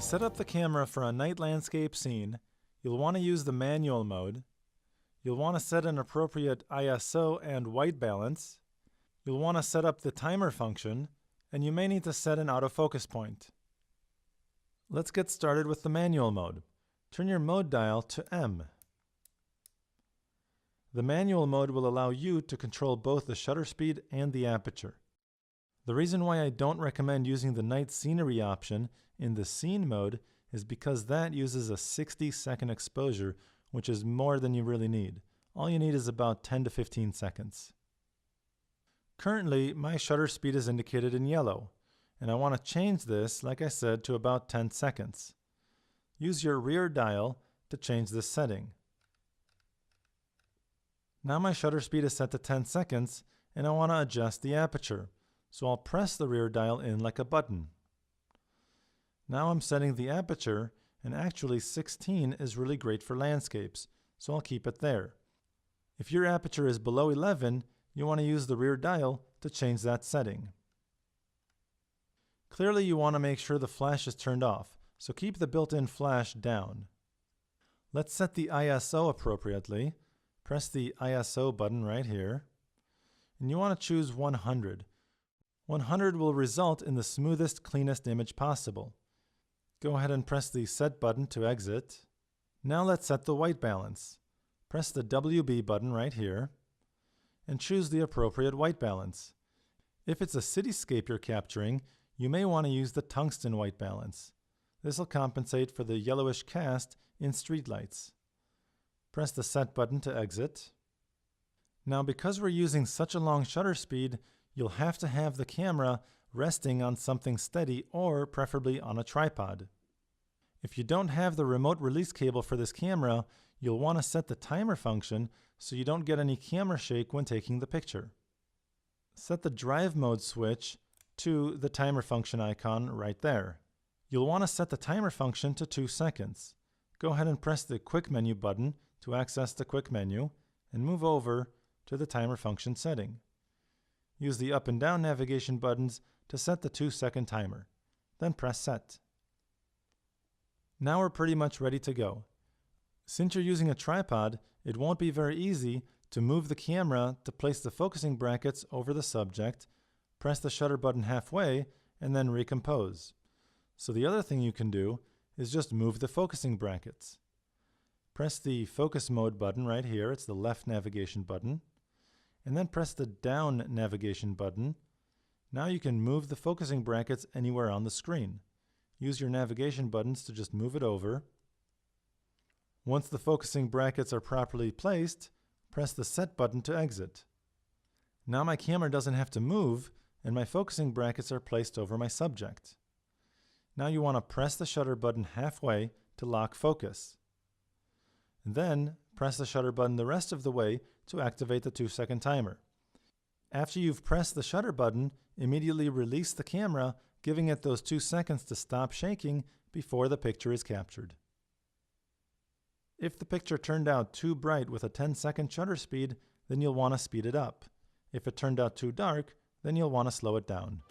set up the camera for a night landscape scene, you'll want to use the manual mode. You'll want to set an appropriate ISO and white balance. You'll want to set up the timer function, and you may need to set an autofocus point. Let's get started with the manual mode. Turn your mode dial to M. The manual mode will allow you to control both the shutter speed and the aperture. The reason why I don't recommend using the night scenery option in the scene mode is because that uses a 60-second exposure, which is more than you really need. All you need is about 10 to 15 seconds. Currently, my shutter speed is indicated in yellow, and I want to change this, like I said, to about 10 seconds. Use your rear dial to change this setting. Now my shutter speed is set to 10 seconds, and I want to adjust the aperture. So I'll press the rear dial in like a button. Now I'm setting the aperture, and actually 16 is really great for landscapes, so I'll keep it there. If your aperture is below 11, you want to use the rear dial to change that setting. Clearly you want to make sure the flash is turned off, so keep the built-in flash down. Let's set the ISO appropriately. Press the ISO button right here, and you want to choose 100. 100 will result in the smoothest, cleanest image possible. Go ahead and press the Set button to exit. Now let's set the white balance. Press the WB button right here and choose the appropriate white balance. If it's a cityscape you're capturing, you may want to use the tungsten white balance. This will compensate for the yellowish cast in streetlights. Press the Set button to exit. Now because we're using such a long shutter speed, you'll have to have the camera resting on something steady or preferably on a tripod. If you don't have the remote release cable for this camera, you'll want to set the timer function so you don't get any camera shake when taking the picture. Set the drive mode switch to the timer function icon right there. You'll want to set the timer function to 2 seconds. Go ahead and press the quick menu button to access the quick menu and move over to the timer function setting. Use the up and down navigation buttons to set the 2-second timer. Then press Set. Now we're pretty much ready to go. Since you're using a tripod, it won't be very easy to move the camera to place the focusing brackets over the subject, press the shutter button halfway, and then recompose. So the other thing you can do is just move the focusing brackets. Press the focus mode button right here, it's the left navigation button, and then press the down navigation button. Now you can move the focusing brackets anywhere on the screen. Use your navigation buttons to just move it over. Once the focusing brackets are properly placed, press the Set button to exit. Now my camera doesn't have to move, and my focusing brackets are placed over my subject. Now you want to press the shutter button halfway to lock focus. And then press the shutter button the rest of the way to activate the 2-second timer. After you've pressed the shutter button, immediately release the camera, giving it those 2 seconds to stop shaking before the picture is captured. If the picture turned out too bright with a 10-second shutter speed, then you'll want to speed it up. If it turned out too dark, then you'll want to slow it down.